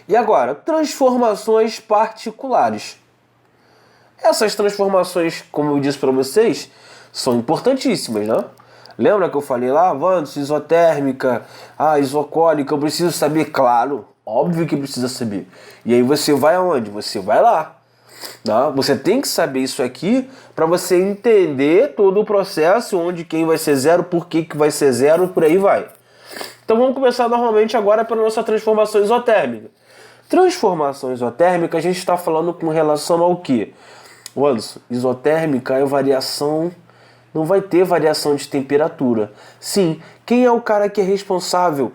E agora, transformações particulares. Essas transformações, como eu disse para vocês, são importantíssimas, né? Lembra que eu falei lá, Wanderson, isotérmica, isocólica, eu preciso saber? Claro, óbvio que precisa saber. E aí você vai aonde? Você vai lá. Tá? Você tem que saber isso aqui para você entender todo o processo, onde quem vai ser zero, por que vai ser zero, por aí vai. Então vamos começar normalmente agora pela nossa transformação isotérmica. Transformação isotérmica a gente está falando com relação ao quê? Wanderson, isotérmica é variação, não vai ter variação de temperatura. Sim, quem é o cara que é responsável,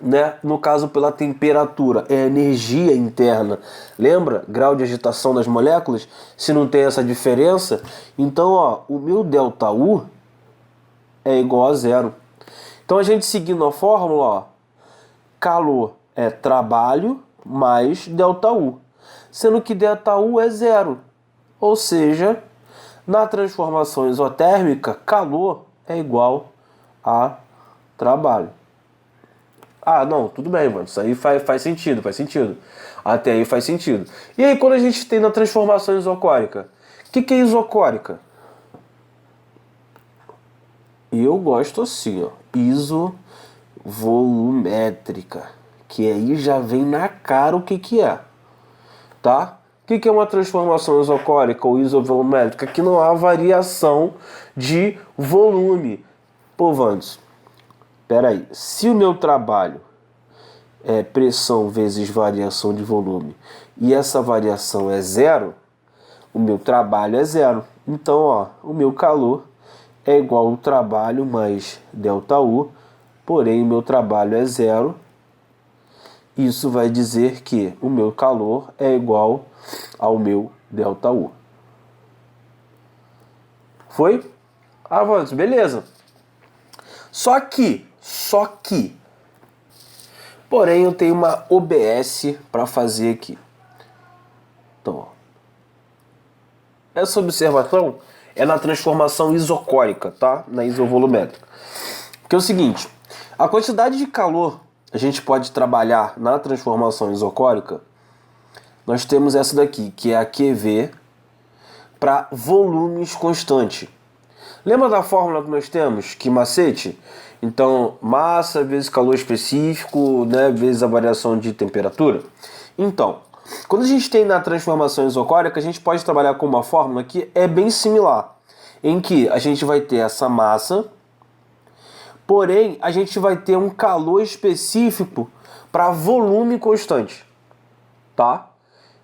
né, no caso pela temperatura? É a energia interna. Lembra? Grau de agitação das moléculas? Se não tem essa diferença, então o meu ΔU é igual a zero. Então a gente seguindo a fórmula, calor é trabalho mais ΔU, sendo que ΔU é zero. Ou seja, na transformação isotérmica, calor é igual a trabalho. Não, tudo bem, mano. Isso aí faz sentido. Até aí faz sentido. E aí, quando a gente tem na transformação isocórica? O que é isocórica? Eu gosto assim, isovolumétrica. Que aí já vem na cara o que é. Tá? O que é uma transformação isocórica ou isovolumétrica? Que não há variação de volume. Pô, Wanderson, peraí, se o meu trabalho é pressão vezes variação de volume e essa variação é zero, o meu trabalho é zero. Então, o meu calor é igual ao trabalho mais ΔU, porém o meu trabalho é zero. Isso vai dizer que o meu calor é igual ao meu ΔU. Foi? Avanço, beleza. Só que, porém eu tenho uma OBS para fazer aqui. Então, essa observação é na transformação isocórica, tá? Na isovolumétrica. Porque é o seguinte, a quantidade de calor a gente pode trabalhar na transformação isocórica, nós temos essa daqui, que é a QV para volumes constante. Lembra da fórmula que nós temos? Que macete? Então, massa vezes calor específico, né, vezes a variação de temperatura. Então, quando a gente tem na transformação isocórica, a gente pode trabalhar com uma fórmula que é bem similar, em que a gente vai ter essa massa, porém, a gente vai ter um calor específico para volume constante, tá?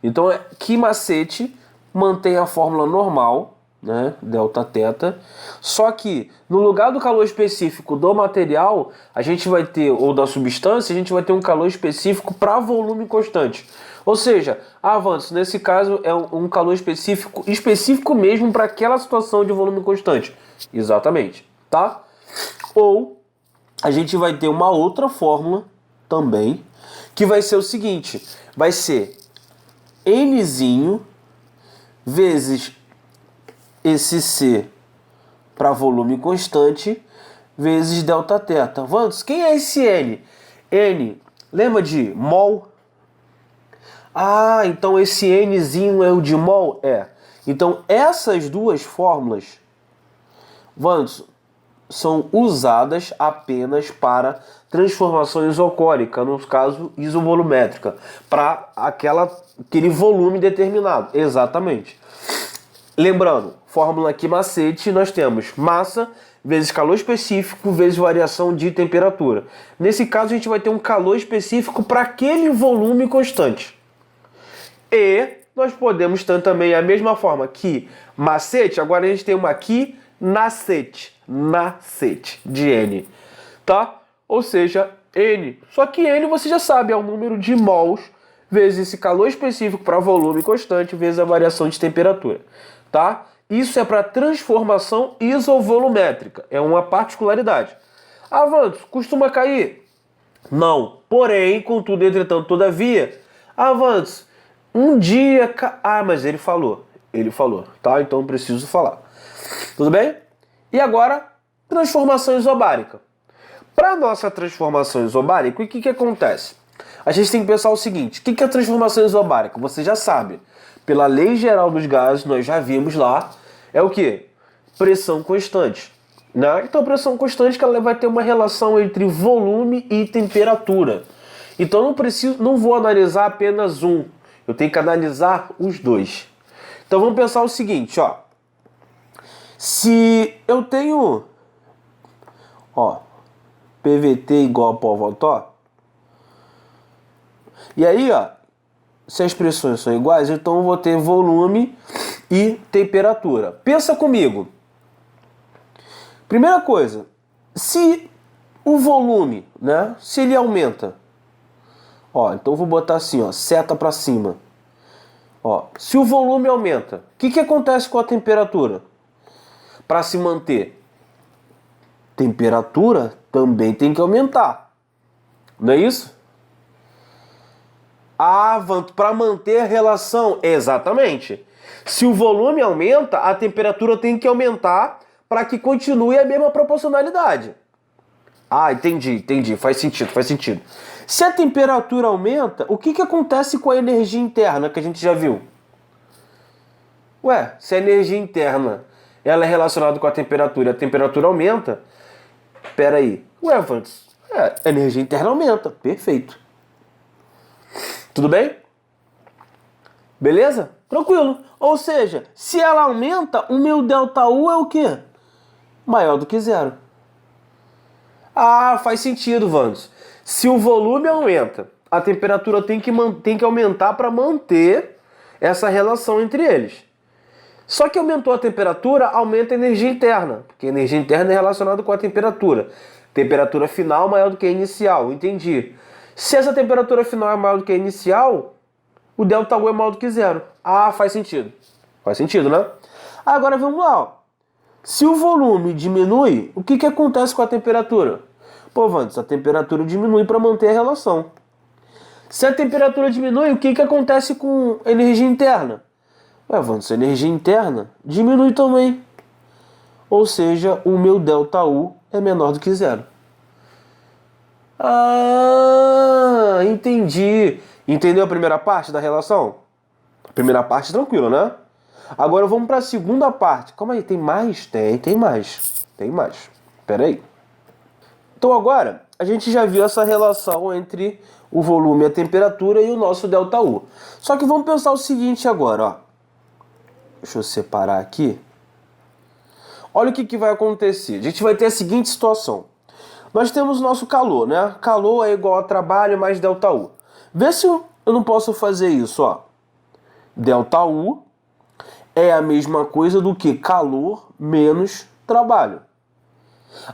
Então, que macete mantém a fórmula normal, né, Δθ, só que no lugar do calor específico do material, a gente vai ter, ou da substância, a gente vai ter um calor específico para volume constante. Ou seja, Wanderson, nesse caso é um calor específico mesmo para aquela situação de volume constante. Exatamente, tá? Ou a gente vai ter uma outra fórmula também, que vai ser o seguinte, vai ser Nzinho vezes esse C para volume constante vezes Δθ. Wanderson, quem é esse N? N, lembra de mol? Então esse Nzinho é o de mol? É. Então essas duas fórmulas, Wanderson, são usadas apenas para transformação isocórica, no caso isovolumétrica, para aquele volume determinado. Exatamente. Lembrando, fórmula aqui macete, nós temos massa vezes calor específico vezes variação de temperatura. Nesse caso, a gente vai ter um calor específico para aquele volume constante. E nós podemos ter também a mesma forma que macete, agora a gente tem uma aqui nacete de N, tá? Ou seja, N. Só que N você já sabe, é o número de mols vezes esse calor específico para volume constante vezes a variação de temperatura, tá? Isso é para transformação isovolumétrica, é uma particularidade. Wanderson, costuma cair? Não. Porém, contudo, entretanto, todavia, Wanderson, um dia... mas ele falou, tá? Então preciso falar. Tudo bem? E agora, transformação isobárica. Para a nossa transformação isobárica, o que acontece? A gente tem que pensar o seguinte, o que é a transformação isobárica? Você já sabe, pela lei geral dos gases, nós já vimos lá, é o quê? Pressão constante. Né? Então a pressão constante que ela vai ter uma relação entre volume e temperatura. Então não vou analisar apenas um, eu tenho que analisar os dois. Então vamos pensar o seguinte, ó. Se eu tenho, ó, PVT igual a pó voltó, e aí, ó, se as pressões são iguais, então eu vou ter volume e temperatura. Pensa comigo. Primeira coisa, se o volume, né, se ele aumenta, ó, então eu vou botar assim, ó, seta para cima. Ó, se o volume aumenta, o que acontece com a temperatura? Para se manter, temperatura também tem que aumentar. Não é isso? Ah, para manter a relação, exatamente. Se o volume aumenta, a temperatura tem que aumentar para que continue a mesma proporcionalidade. Ah, entendi. Faz sentido. Se a temperatura aumenta, o que acontece com a energia interna que a gente já viu? Ué, se a energia interna ela é relacionada com a temperatura e a temperatura aumenta, peraí. Ué, Vantes, a energia interna aumenta. Perfeito. Tudo bem? Beleza? Tranquilo. Ou seja, se ela aumenta, o meu ΔU é o quê? Maior do que zero. Ah, faz sentido, Vandes. Se o volume aumenta, a temperatura tem que aumentar para manter essa relação entre eles. Só que aumentou a temperatura, aumenta a energia interna, porque a energia interna é relacionada com a temperatura. Temperatura final maior do que a inicial, entendi. Se essa temperatura final é maior do que a inicial, o ΔU é maior do que zero. Ah, faz sentido. Faz sentido, né? Agora vamos lá. Ó. Se o volume diminui, o que acontece com a temperatura? Pô, Vandes, a temperatura diminui para manter a relação. Se a temperatura diminui, o que acontece com a energia interna? Ué, Vandes, a energia interna diminui também. Ou seja, o meu ΔU é menor do que zero. Ah, entendi. Entendeu a primeira parte da relação? A primeira parte tranquilo, né? Agora vamos para a segunda parte. Calma aí, tem mais? Tem mais. Tem mais. Espera aí. Então agora, a gente já viu essa relação entre o volume, a temperatura e o nosso ΔU. Só que vamos pensar o seguinte agora, ó. Deixa eu separar aqui. Olha o que vai acontecer. A gente vai ter a seguinte situação. Nós temos o nosso calor, né? Calor é igual a trabalho mais ΔU. Vê se eu não posso fazer isso, ó. ΔU é a mesma coisa do que calor menos trabalho.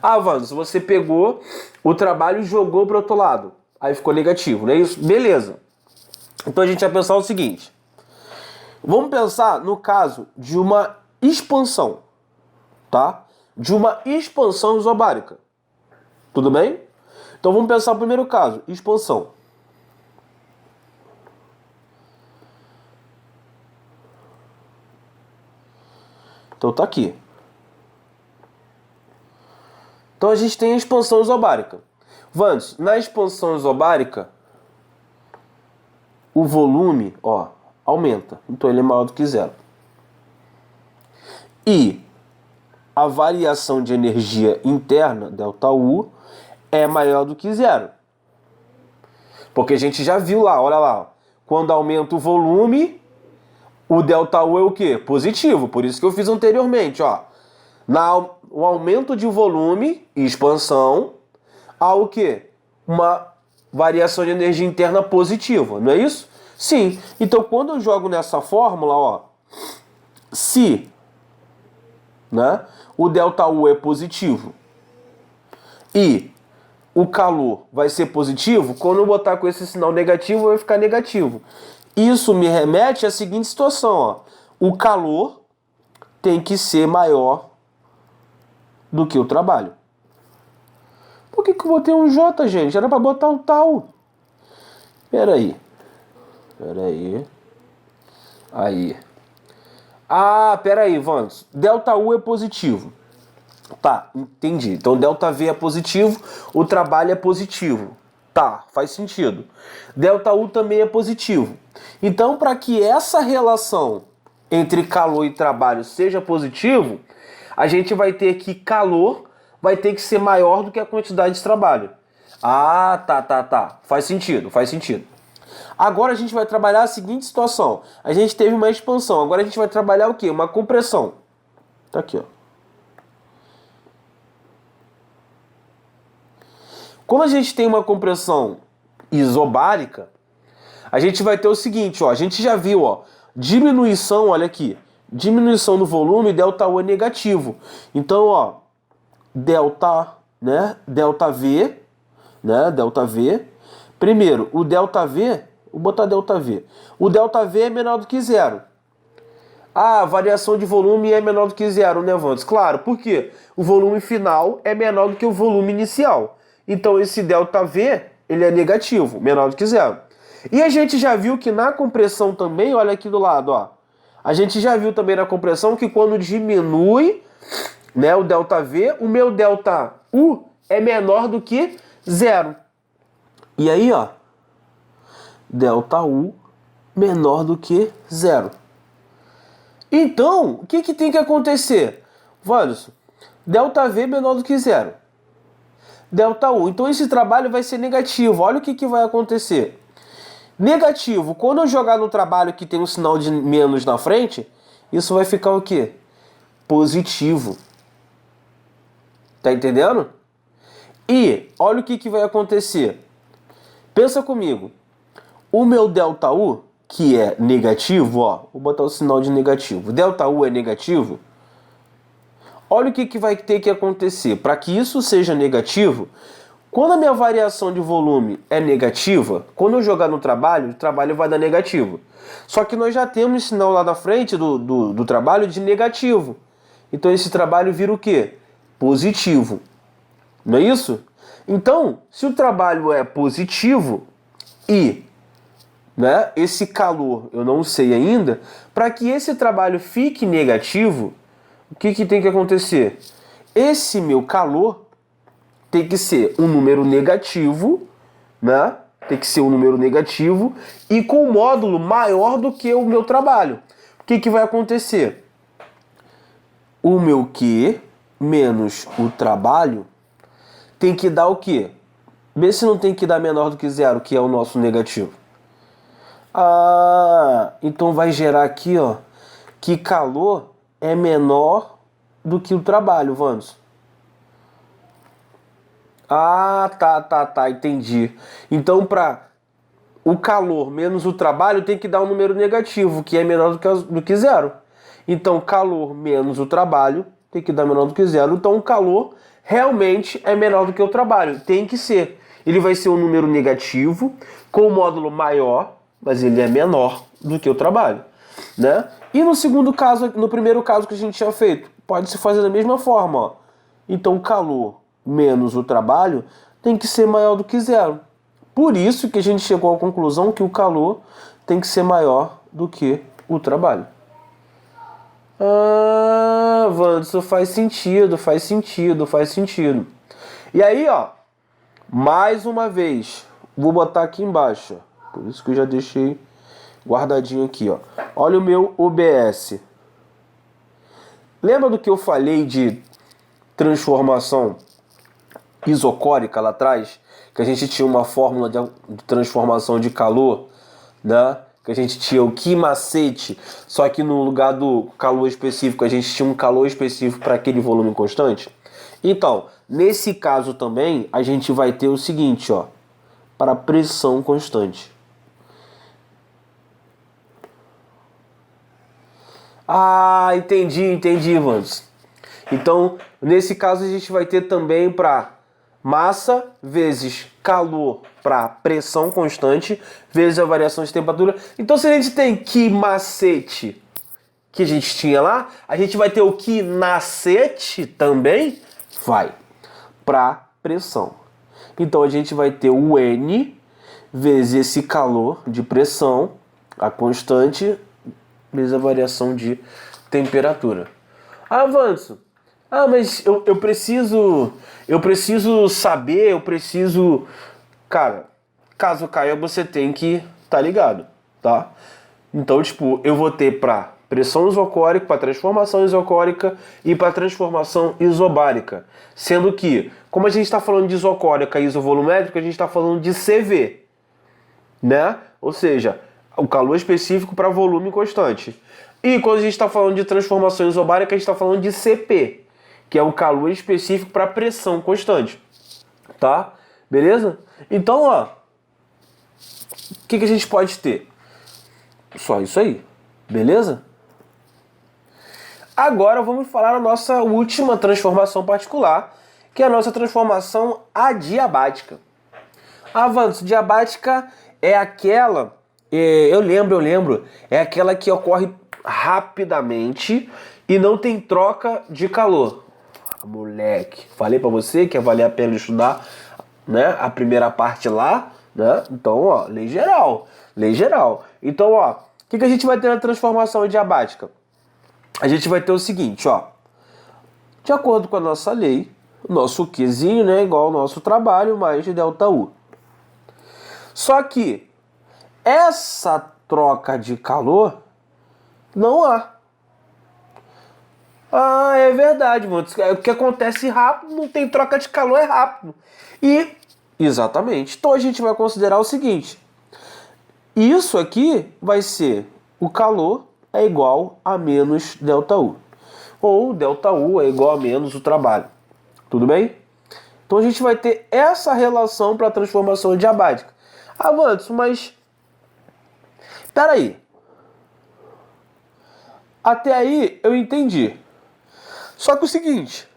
Ah, Vandes, você pegou o trabalho e jogou para o outro lado. Aí ficou negativo, não é isso? Beleza. Então a gente vai pensar o seguinte. Vamos pensar no caso de uma expansão, tá? De uma expansão isobárica. Tudo bem? Então vamos pensar o primeiro caso, expansão. Então tá aqui. Então a gente tem a expansão isobárica. Vandes, na expansão isobárica, o volume, ó, aumenta. Então ele é maior do que zero. E a variação de energia interna, ΔU, é maior do que zero. Porque a gente já viu lá, olha lá. Ó, quando aumenta o volume, o ΔU é o quê? Positivo. Por isso que eu fiz anteriormente, ó. O aumento de volume e expansão, há o quê? Uma variação de energia interna positiva, não é isso? Sim. Então, quando eu jogo nessa fórmula, ó, se, né, o ΔU é positivo e o calor vai ser positivo, quando eu botar com esse sinal negativo, vai ficar negativo. Isso me remete à seguinte situação, ó. O calor tem que ser maior do que o trabalho. Por que eu botei um J, gente? Era para botar um tal. Peraí. Aí. Ah, peraí, Vandes. ΔU é positivo. Tá, entendi. Então ΔV é positivo, o trabalho é positivo. Tá, faz sentido. ΔU também é positivo. Então, para que essa relação entre calor e trabalho seja positivo, a gente vai ter que calor vai ter que ser maior do que a quantidade de trabalho. Ah, tá. Faz sentido. Agora a gente vai trabalhar a seguinte situação. A gente teve uma expansão, agora a gente vai trabalhar o quê? Uma compressão. Tá aqui, ó. Quando a gente tem uma compressão isobárica, a gente vai ter o seguinte, ó. A gente já viu, ó. Diminuição, olha aqui. Diminuição do volume, ΔU é negativo. Então, ó. ΔV. Primeiro, o ΔV, vou botar ΔV. O ΔV é menor do que zero. A variação de volume é menor do que zero, né, Vandes? Claro, por quê? O volume final é menor do que o volume inicial. Então, esse ΔV, ele é negativo, menor do que zero. E a gente já viu que na compressão também, olha aqui do lado, ó. A gente já viu também na compressão que quando diminui, né, o ΔV, o meu ΔU é menor do que zero. E aí, ó, ΔU menor do que zero. Então, o que tem que acontecer? Vanderson, ΔV menor do que zero. ΔU. Então, esse trabalho vai ser negativo. Olha o que vai acontecer. Negativo. Quando eu jogar no trabalho que tem um sinal de menos na frente, isso vai ficar o quê? Positivo. Tá entendendo? E olha o que vai acontecer. Pensa comigo. O meu ΔU, que é negativo, ó, vou botar o sinal de negativo. ΔU é negativo. Olha o que vai ter que acontecer. Para que isso seja negativo, quando a minha variação de volume é negativa, quando eu jogar no trabalho, o trabalho vai dar negativo. Só que nós já temos sinal lá na frente do trabalho de negativo. Então esse trabalho vira o quê? Positivo. Não é isso? Então, se o trabalho é positivo e, né, esse calor eu não sei ainda, para que esse trabalho fique negativo, o que tem que acontecer? Esse meu calor tem que ser um número negativo, né? Tem que ser um número negativo e com um módulo maior do que o meu trabalho. O que vai acontecer? O meu Q menos o trabalho tem que dar o quê? Vê se não tem que dar menor do que zero, que é o nosso negativo. Ah, então vai gerar aqui, ó, que calor é menor do que o trabalho, Vanderson. Ah, tá, entendi. Então, para o calor menos o trabalho, tem que dar um número negativo, que é menor do que zero. Então, calor menos o trabalho tem que dar menor do que zero. Então, o calor realmente é menor do que o trabalho. Tem que ser. Ele vai ser um número negativo, com um módulo maior, mas ele é menor do que o trabalho, né? E no segundo caso, no primeiro caso que a gente tinha feito, pode se fazer da mesma forma, ó. Então, o calor menos o trabalho tem que ser maior do que zero. Por isso que a gente chegou à conclusão que o calor tem que ser maior do que o trabalho. Ah, Vanderson, faz sentido. E aí, ó, mais uma vez, vou botar aqui embaixo, por isso que eu já deixei guardadinho aqui, ó. Olha o meu OBS. Lembra do que eu falei de transformação isocórica lá atrás? Que a gente tinha uma fórmula de transformação de calor, né? Que a gente tinha o Q macete, só que no lugar do calor específico, a gente tinha um calor específico para aquele volume constante. Então, nesse caso também, a gente vai ter o seguinte, ó, para pressão constante. Ah, entendi, Vanderson. Então, nesse caso, a gente vai ter também para massa vezes calor para pressão constante vezes a variação de temperatura. Então, se a gente tem Q macete que a gente tinha lá, a gente vai ter o Q nascete também, vai para pressão. Então, a gente vai ter o N vezes esse calor de pressão, a constante, vezes a variação de temperatura. Ah, Vanderson, mas eu preciso saber, cara, caso caia, você tem que tá ligado, tá? Então, tipo, eu vou ter para pressão isocórica, para transformação isocórica e para transformação isobárica. Sendo que, como a gente está falando de isocórica e isovolumétrica, a gente está falando de CV, né? Ou seja, o calor específico para volume constante. E quando a gente está falando de transformação isobárica, a gente está falando de CP, que é o calor específico para pressão constante, tá? Beleza? Então, ó, o que a gente pode ter? Só isso aí, beleza? Agora vamos falar a nossa última transformação particular, que é a nossa transformação adiabática. A diabática é aquela, eu lembro, é aquela que ocorre rapidamente e não tem troca de calor. Moleque, falei pra você que ia valer a pena estudar, né, a primeira parte lá, né? Então, ó, lei geral. Então, ó, o que a gente vai ter na transformação adiabática? A gente vai ter o seguinte, ó. De acordo com a nossa lei, o nosso Qzinho, né, igual ao nosso trabalho, mais ΔU. Só que essa troca de calor não há. Ah, é verdade, mano. O que acontece rápido, não tem troca de calor, é rápido. E, exatamente. Então a gente vai considerar o seguinte. Isso aqui vai ser o calor é igual a menos ΔU. Ou ΔU é igual a menos o trabalho. Tudo bem? Então a gente vai ter essa relação para a transformação adiabática. Ah, Wanderson, mas... peraí. Até aí eu entendi. Só que o seguinte...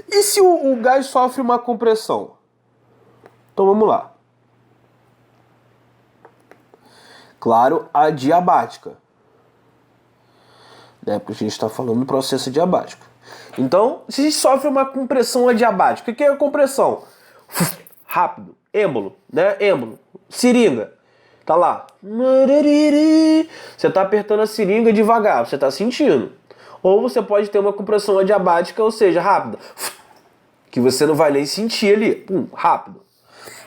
e se o gás sofre uma compressão? Então vamos lá. Claro, adiabática. Né? Porque a gente está falando do processo adiabático. Então, se a gente sofre uma compressão adiabática, o que é a compressão? Rápido, êmbolo, né? Êmbolo, seringa. Tá lá. Você tá apertando a seringa devagar, você tá sentindo. Ou você pode ter uma compressão adiabática, ou seja, rápida. Que você não vai nem sentir ali. Rápido.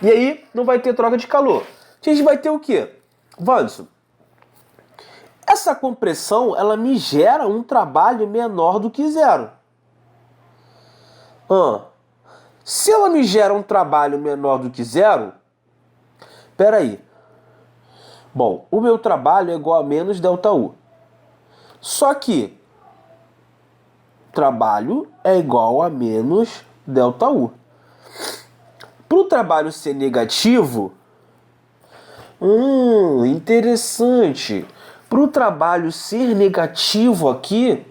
E aí, não vai ter troca de calor. A gente vai ter o quê? Wanderson, essa compressão, ela me gera um trabalho menor do que zero. Se ela me gera um trabalho menor do que zero, peraí. Bom, o meu trabalho é igual a menos ΔU. Só que trabalho é igual a menos ΔU. Para o trabalho ser negativo, interessante. Para o trabalho ser negativo aqui,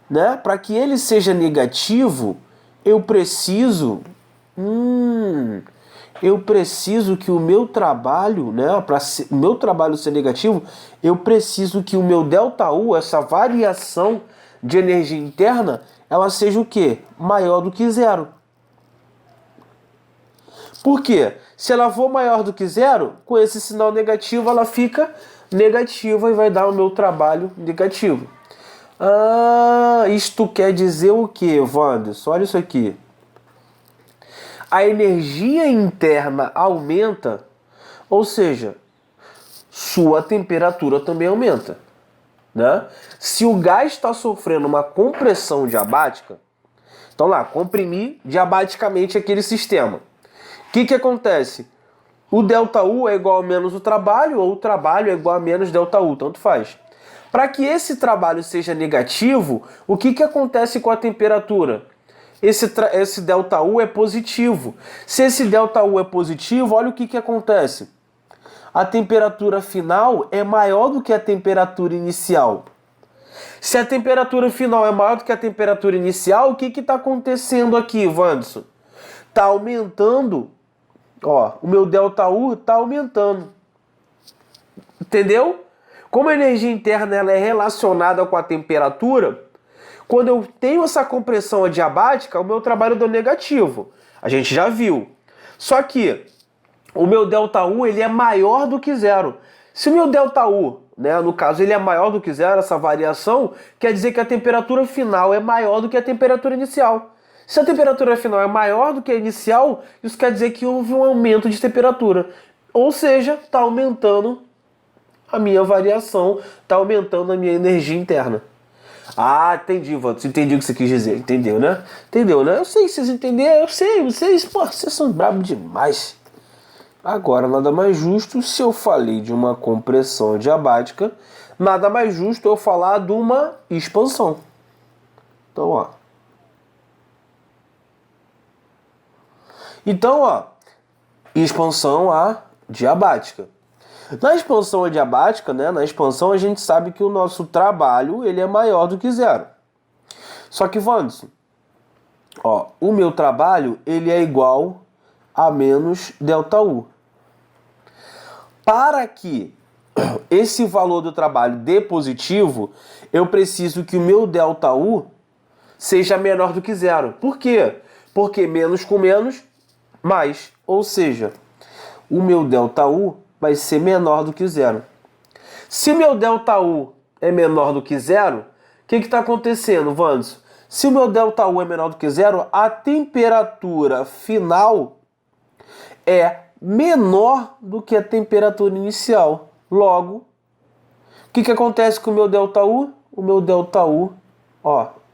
né? Para que ele seja negativo, eu preciso que o meu trabalho, né? Para o meu trabalho ser negativo, eu preciso que o meu ΔU, essa variação de energia interna, ela seja o quê? Maior do que zero. Por quê? Se ela for maior do que zero, com esse sinal negativo, ela fica negativa e vai dar o meu trabalho negativo. Isto quer dizer o quê, Wanderson? Olha isso aqui. A energia interna aumenta, ou seja, sua temperatura também aumenta, né? Se o gás está sofrendo uma compressão diabática, então lá, comprimir diabaticamente aquele sistema. O que acontece? O ΔU é igual a menos o trabalho, ou o trabalho é igual a menos ΔU, tanto faz. Para que esse trabalho seja negativo, o que acontece com a temperatura? Esse ΔU é positivo. Se esse ΔU é positivo, olha o que acontece. A temperatura final é maior do que a temperatura inicial. Se a temperatura final é maior do que a temperatura inicial, o que está acontecendo aqui, Wanderson? Está aumentando. Ó, o meu ΔU está aumentando. Entendeu? Como a energia interna ela é relacionada com a temperatura, quando eu tenho essa compressão adiabática, o meu trabalho deu negativo. A gente já viu. Só que o meu ΔU ele é maior do que zero. Se o meu ΔU, né, no caso, ele é maior do que zero, essa variação, quer dizer que a temperatura final é maior do que a temperatura inicial. Se a temperatura final é maior do que a inicial, isso quer dizer que houve um aumento de temperatura. Ou seja, está aumentando a minha variação, está aumentando a minha energia interna. Ah, entendi, Vantos. Entendi o que você quis dizer. Entendeu, né? Entendeu, né? Eu sei que vocês entenderam. Eu sei. Vocês são bravos demais. Agora, nada mais justo, se eu falei de uma compressão adiabática, nada mais justo eu falar de uma expansão. Então, ó. Expansão adiabática. Na expansão adiabática, né, na expansão a gente sabe que o nosso trabalho ele é maior do que zero. Só que, Wanderson, o meu trabalho ele é igual a menos ΔU. Para que esse valor do trabalho dê positivo, eu preciso que o meu ΔU seja menor do que zero. Por quê? Porque menos com menos, mais. Ou seja, o meu ΔU vai ser menor do que zero. Se meu ΔU é menor do que zero, o que está acontecendo, Wanderson? Se o meu ΔU é menor do que zero, a temperatura final é menor do que a temperatura inicial. Logo, o que acontece com o meu ΔU? O meu ΔU,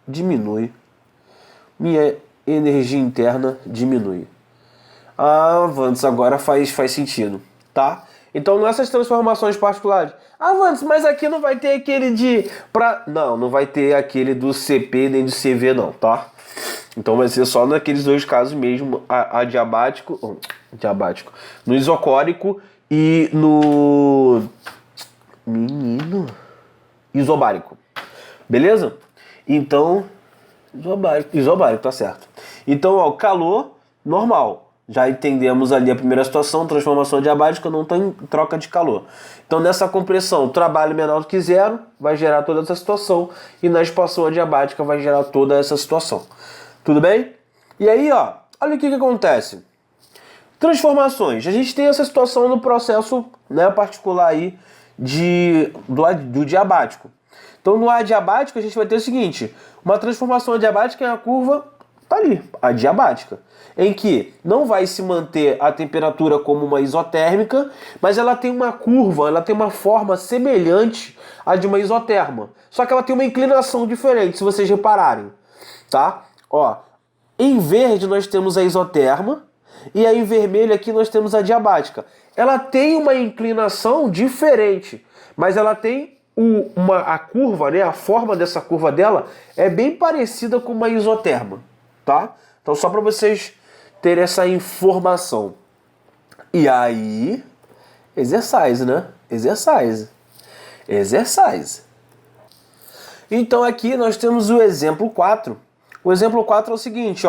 diminui. Minha energia interna diminui. Wanderson, agora faz sentido, tá? Então, nessas transformações particulares... Wanderson, mas aqui não vai ter aquele de... Não vai ter aquele do CP nem do CV não, tá? Então vai ser só naqueles dois casos mesmo, adiabático, no isocórico e no... isobárico. Beleza? Então, isobárico, tá certo. Então, calor normal. Já entendemos ali a primeira situação, transformação adiabática, não tem troca de calor. Então, nessa compressão, trabalho menor do que zero vai gerar toda essa situação. E na expansão adiabática vai gerar toda essa situação. Tudo bem? E aí, olha o que acontece. Transformações. A gente tem essa situação no processo, né, particular aí do diabático. Então, no adiabático, a gente vai ter o seguinte. Uma transformação adiabática é a curva, tá ali, adiabática. Em que não vai se manter a temperatura como uma isotérmica, mas ela tem uma curva, ela tem uma forma semelhante à de uma isoterma. Só que ela tem uma inclinação diferente, se vocês repararem. Tá? Em verde nós temos a isoterma e aí em vermelho aqui nós temos a diabática. Ela tem uma inclinação diferente, mas ela tem a curva, né? A forma dessa curva dela é bem parecida com uma isoterma, tá? Então só para vocês terem essa informação. E aí, exercise, né? Exercise. Então aqui nós temos o exemplo 4. O exemplo 4 é o seguinte,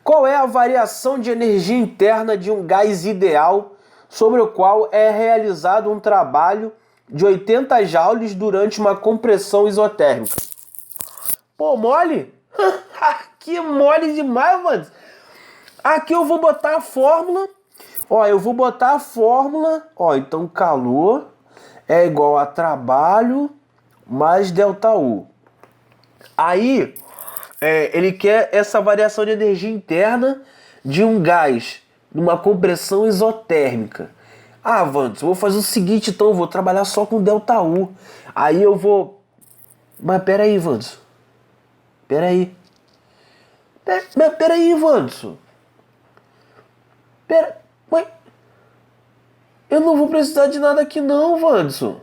Qual é a variação de energia interna de um gás ideal sobre o qual é realizado um trabalho de 80 joules durante uma compressão isotérmica? Pô, mole? Que mole demais, mano. Aqui eu vou botar a fórmula. Então calor é igual a trabalho mais ΔU. Aí, ele quer essa variação de energia interna de um gás numa compressão isotérmica. Wanderson, vou fazer o seguinte, então eu vou trabalhar só com ΔU. Aí eu vou... Mas peraí, Wanderson. Peraí, Wanderson. Ué? Eu não vou precisar de nada aqui não, Wanderson.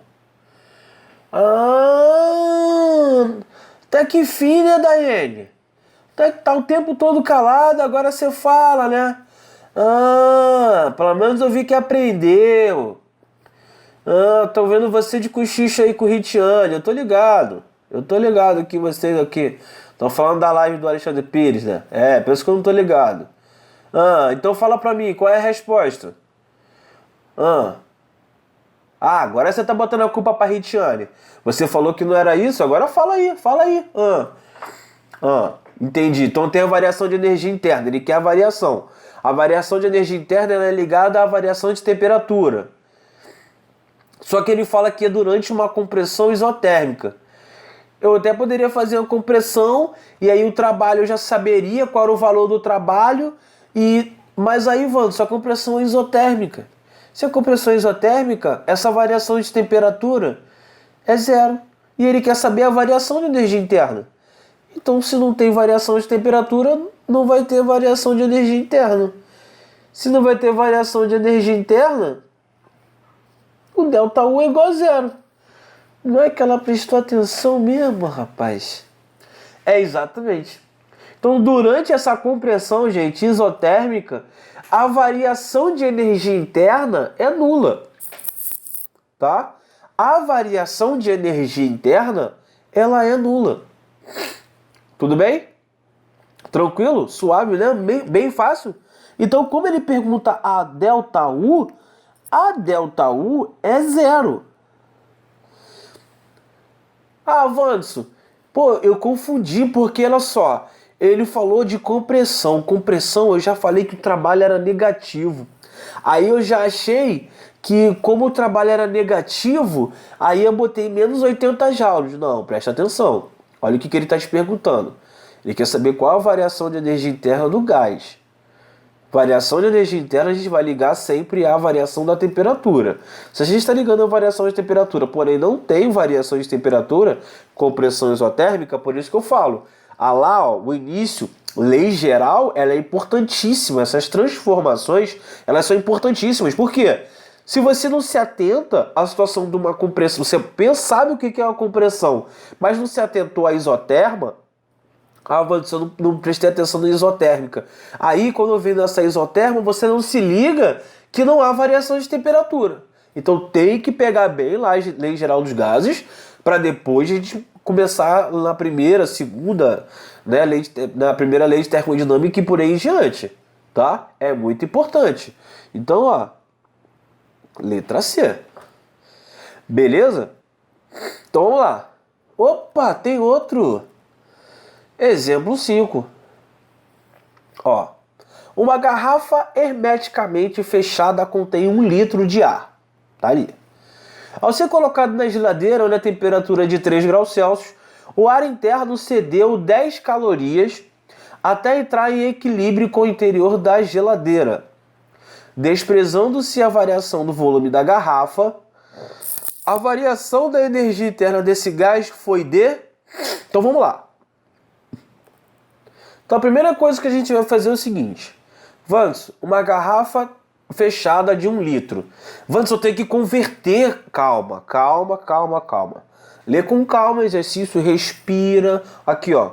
Tá que fim, né, Daiane? Tá o tempo todo calado, agora você fala, né? Pelo menos eu vi que aprendeu. Tô vendo você de cochicho aí com o Ritiane, eu tô ligado que vocês aqui estão falando da live do Alexandre Pires, né? Por isso que eu não tô ligado. Então fala pra mim, qual é a resposta? Agora você tá botando a culpa pra Ritiane. Você falou que não era isso, agora fala aí. Entendi. Então tem a variação de energia interna, ele quer a variação. A variação de energia interna ela é ligada à variação de temperatura. Só que ele fala que é durante uma compressão isotérmica. Eu até poderia fazer uma compressão e aí o trabalho eu já saberia qual era o valor do trabalho. Mas aí, Wando, a compressão é isotérmica. Se a compressão é isotérmica, essa variação de temperatura é zero. E ele quer saber a variação de energia interna. Então, se não tem variação de temperatura, não vai ter variação de energia interna. Se não vai ter variação de energia interna, o ΔU é igual a zero. Não é que ela prestou atenção mesmo, rapaz? É exatamente. Então, durante essa compressão, gente, isotérmica, a variação de energia interna é nula. Tá? A variação de energia interna, ela é nula. Tudo bem? Tranquilo? Suave, né? Bem fácil. Então, como ele pergunta a ΔU é zero. Ah, Vanso, pô, eu confundi porque, olha só, ele falou de compressão. Compressão, eu já falei que o trabalho era negativo. Aí eu já achei que, como o trabalho era negativo, aí eu botei menos 80 joules. Não, presta atenção. Olha o que ele está te perguntando. Ele quer saber qual a variação de energia interna do gás. Variação de energia interna a gente vai ligar sempre à variação da temperatura. Se a gente está ligando a variação de temperatura, porém não tem variação de temperatura, compressão isotérmica, por isso que eu falo. Lá, ó, o início, lei geral, ela é importantíssima. Essas transformações, elas são importantíssimas. Por quê? Se você não se atenta à situação de uma compressão, você sabe o que é uma compressão, mas não se atentou à isoterma, você não prestei atenção na isotérmica. Aí, quando eu venho nessa isoterma, você não se liga que não há variação de temperatura. Então, tem que pegar bem lá a lei geral dos gases, para depois a gente começar na primeira, segunda, né, na primeira lei de termodinâmica e por aí em diante. Tá? É muito importante. Então, ó, letra C. Beleza? Então, vamos lá. Opa, tem outro. Exemplo 5. Ó, uma garrafa hermeticamente fechada contém 1 litro de ar. Tá ali. Ao ser colocado na geladeira, onde a temperatura é de 3 graus Celsius, o ar interno cedeu 10 calorias até entrar em equilíbrio com o interior da geladeira. Desprezando-se a variação do volume da garrafa, a variação da energia interna desse gás foi de... Então vamos lá. Então a primeira coisa que a gente vai fazer é o seguinte. Vanso, uma garrafa fechada de 1 litro. Vanso, eu tenho que converter. Calma. Lê com calma, exercício, respira. Aqui, ó.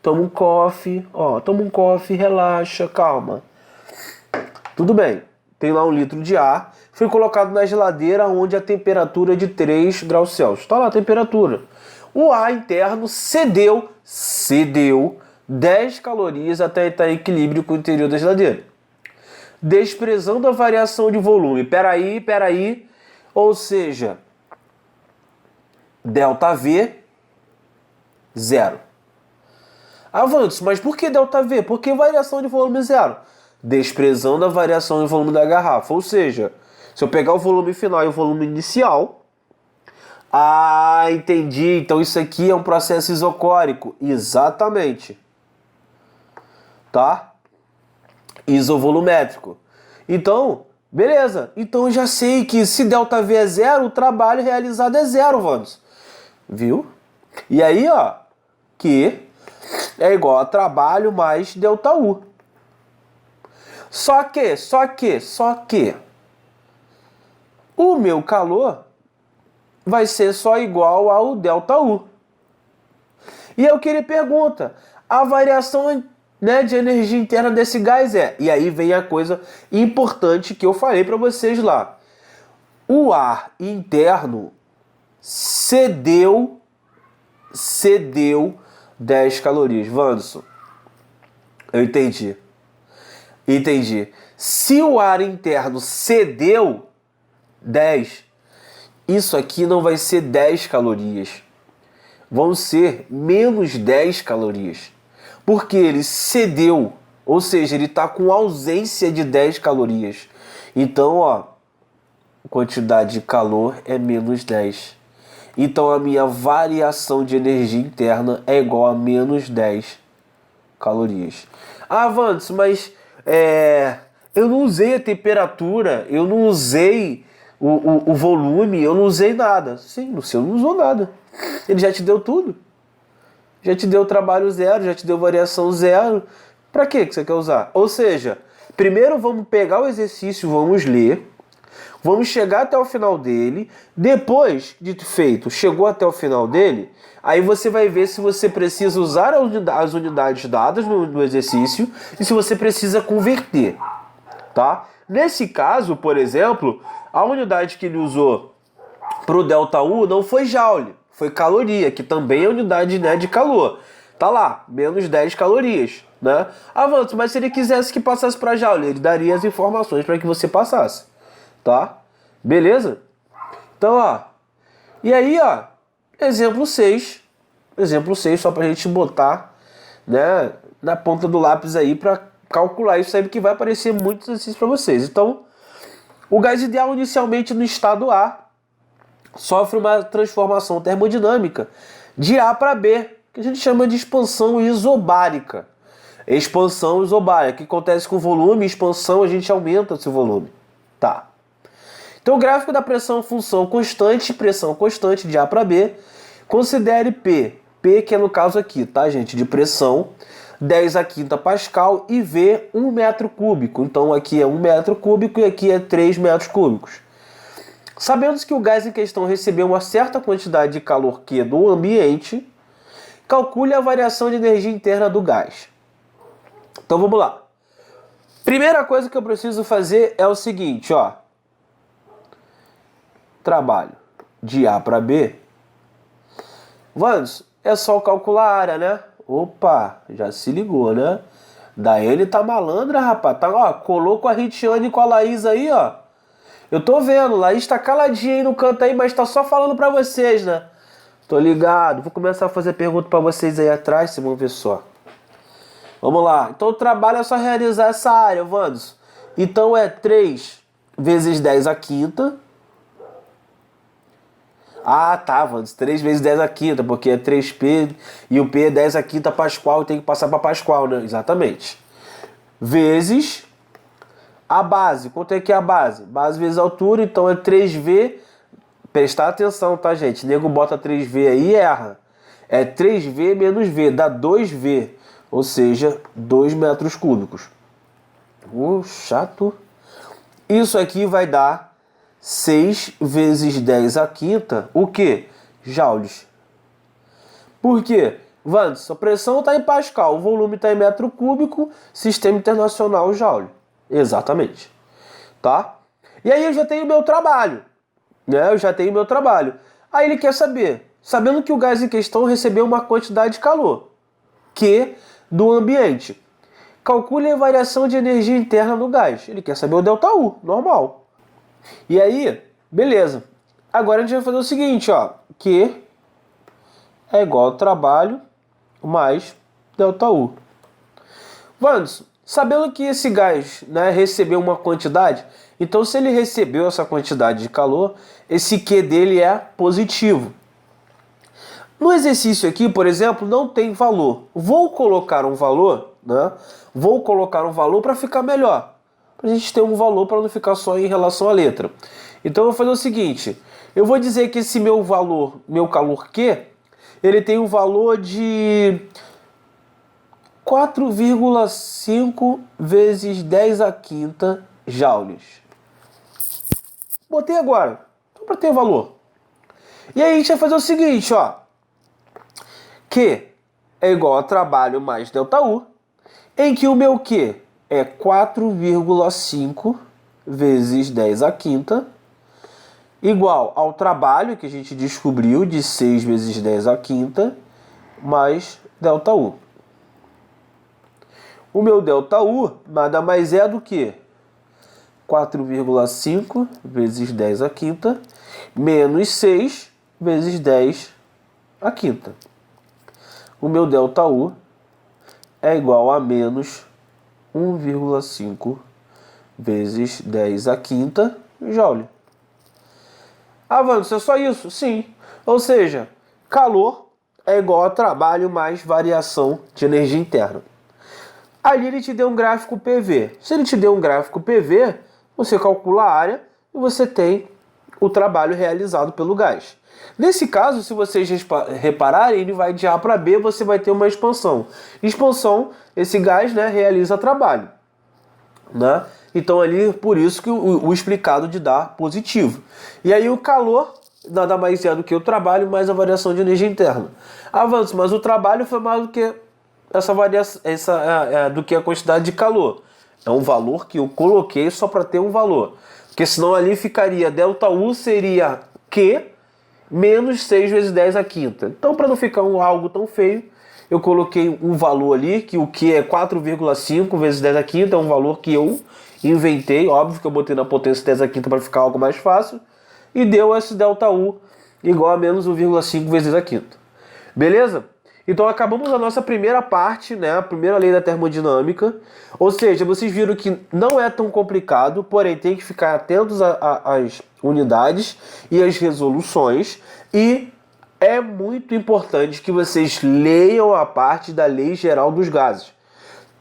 Toma um coffee, relaxa, calma. Tudo bem. Tem lá 1 litro de ar. Foi colocado na geladeira onde a temperatura é de 3 graus Celsius. Está lá a temperatura. O ar interno cedeu 10 calorias até estar em equilíbrio com o interior da geladeira. Desprezando a variação de volume. Peraí. Ou seja, ΔV, zero. Avanço, mas por que ΔV? Porque variação de volume zero. Desprezando a variação de volume da garrafa. Ou seja, se eu pegar o volume final e o volume inicial... Ah, entendi. Então isso aqui é um processo isocórico. Exatamente. Tá? Isovolumétrico. Então, beleza. Então eu já sei que se ΔV é zero, o trabalho realizado é zero, vamos. Viu? E aí, ó, que é igual a trabalho mais ΔU. Só que o meu calor vai ser só igual ao ΔU. E é o que ele pergunta. A variação, né, de energia interna desse gás é... E aí vem a coisa importante que eu falei para vocês lá. O ar interno cedeu 10 calorias. Vanderson, eu entendi. Se o ar interno cedeu 10, isso aqui não vai ser 10 calorias. Vão ser menos 10 calorias. Porque ele cedeu, ou seja, ele está com ausência de 10 calorias. Então, ó, quantidade de calor é menos 10. Então a minha variação de energia interna é igual a menos 10 calorias. Ah, Vandes, mas eu não usei a temperatura, eu não usei o volume, eu não usei nada. Sim, no seu não usou nada. Ele já te deu tudo. Já te deu trabalho zero, já te deu variação zero. Para que você quer usar? Ou seja, primeiro vamos pegar o exercício, vamos ler, vamos chegar até o final dele. Depois de feito, chegou até o final dele, aí você vai ver se você precisa usar as unidades dadas no exercício e se você precisa converter, tá? Nesse caso, por exemplo, a unidade que ele usou para o ΔU não foi joule, foi caloria, que também é unidade, né, de calor. Tá lá, menos 10 calorias, né? Avanço, mas se ele quisesse que passasse para joule, ele daria as informações para que você passasse, tá? Beleza? Então, ó, e aí, ó, exemplo 6, só pra gente botar, né, na ponta do lápis aí para calcular isso aí, porque vai aparecer muito exercício para vocês. Então, o gás ideal inicialmente no estado A sofre uma transformação termodinâmica de A para B, que a gente chama de expansão isobárica. Expansão isobárica, que acontece com o volume, expansão a gente aumenta esse volume. Tá. Então o gráfico da pressão função constante, pressão constante de A para B, considere P que é no caso aqui, tá gente, de pressão, 10 a quinta pascal e V 1 metro cúbico. Então aqui é 1 metro cúbico e aqui é 3 metros cúbicos. Sabendo que o gás em questão recebeu uma certa quantidade de calor Q do ambiente, calcule a variação de energia interna do gás. Então vamos lá. Primeira coisa que eu preciso fazer é o seguinte, ó. Trabalho de A para B. Vamos, é só calcular a área, né? Opa, já se ligou, né? Daiane tá malandra, rapaz. Tá, ó, colou com a Ritiane e com a Laís aí, ó. Eu tô vendo, Laís tá caladinha aí no canto aí, mas tá só falando pra vocês, né? Tô ligado. Vou começar a fazer pergunta pra vocês aí atrás, vocês vão ver só. Vamos lá. Então o trabalho é só realizar essa área, Vandos. Então é 3 vezes 10 a quinta. Ah, tá, Vandos. 3 vezes 10 a quinta, porque é 3P e o P é 10 a quinta Pascal e tem que passar pra Pascal, né? Exatamente. Vezes a base. Quanto é que é a base? Base vezes altura, então é 3V. Prestar atenção, tá, gente? O nego bota 3V aí e erra. É 3V menos V, dá 2V. Ou seja, 2 metros cúbicos. Chato. Isso aqui vai dar 6 vezes 10 a quinta. O quê? Joules. Por quê? Vandes, a pressão está em Pascal, o volume está em metro cúbico, sistema internacional Joule. Exatamente. Tá? E aí eu já tenho meu trabalho. Né? Eu já tenho meu trabalho. Aí ele quer saber, sabendo que o gás em questão recebeu uma quantidade de calor, Q do ambiente. Calcule a variação de energia interna do gás. Ele quer saber o ΔU, normal. E aí, beleza. Agora a gente vai fazer o seguinte, ó. Q é igual ao trabalho mais ΔU. Vandes, sabendo que esse gás, né, recebeu uma quantidade, então se ele recebeu essa quantidade de calor, esse Q dele é positivo. No exercício aqui, por exemplo, não tem valor. Vou colocar um valor, né? Vou colocar um valor para ficar melhor. Para a gente ter um valor para não ficar só em relação à letra. Então eu vou fazer o seguinte. Eu vou dizer que esse meu valor, meu calor Q, ele tem um valor de 4,5 vezes 10 a quinta joules. Botei agora. Só para ter valor. E aí a gente vai fazer o seguinte, ó. Q é igual a trabalho mais ΔU, em que o meu Q é 4,5 vezes 10 a quinta, igual ao trabalho que a gente descobriu de 6 vezes 10 a quinta, mais ΔU. O meu ΔU nada mais é do que 4,5 vezes 10 a quinta, menos 6 vezes 10 a quinta. O meu ΔU é igual a menos 1,5 vezes 10 a quinta joule. Ah, Vandes, é só isso? Sim. Ou seja, calor é igual a trabalho mais variação de energia interna. Ali ele te deu um gráfico PV. Se ele te deu um gráfico PV, você calcula a área e você tem o trabalho realizado pelo gás. Nesse caso, se vocês repararem, ele vai de A para B, você vai ter uma expansão. Expansão, esse gás, né, realiza trabalho. Né? Então ali, por isso que o explicado de dar positivo. E aí o calor nada mais é do que o trabalho mais a variação de energia interna. Avanço, mas o trabalho foi mais do que essa variação, do que a quantidade de calor. É um valor que eu coloquei só para ter um valor. Porque senão ali ficaria ΔU seria Q menos 6 vezes 10 à quinta. Então, para não ficar algo tão feio, eu coloquei um valor ali, que o Q é 4,5 vezes 10 à quinta, é um valor que eu inventei, óbvio que eu botei na potência 10 à quinta para ficar algo mais fácil, e deu esse ΔU igual a menos 1,5 vezes 10 à quinta. Beleza? Então acabamos a nossa primeira parte, né, a primeira lei da termodinâmica. Ou seja, vocês viram que não é tão complicado, porém tem que ficar atentos às unidades e às resoluções. E é muito importante que vocês leiam a parte da Lei Geral dos Gases.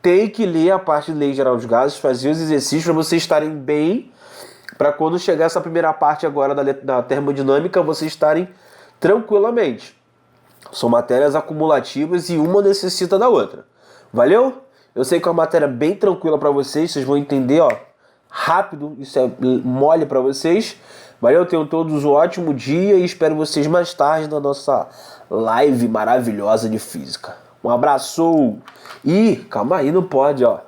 Tem que ler a parte da Lei Geral dos Gases, fazer os exercícios para vocês estarem bem, para quando chegar essa primeira parte agora da termodinâmica, vocês estarem tranquilamente. São matérias acumulativas e uma necessita da outra. Valeu? Eu sei que é uma matéria bem tranquila para vocês vão entender, ó, rápido, isso é mole para vocês. Valeu, tenham todos um ótimo dia e espero vocês mais tarde na nossa live maravilhosa de física. Um abraço! E calma aí, não pode, ó.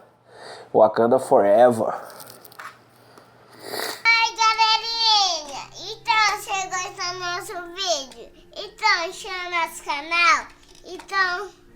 Wakanda Forever. Então, chegou esse nosso vídeo. Então, inscreva no nosso canal. Então...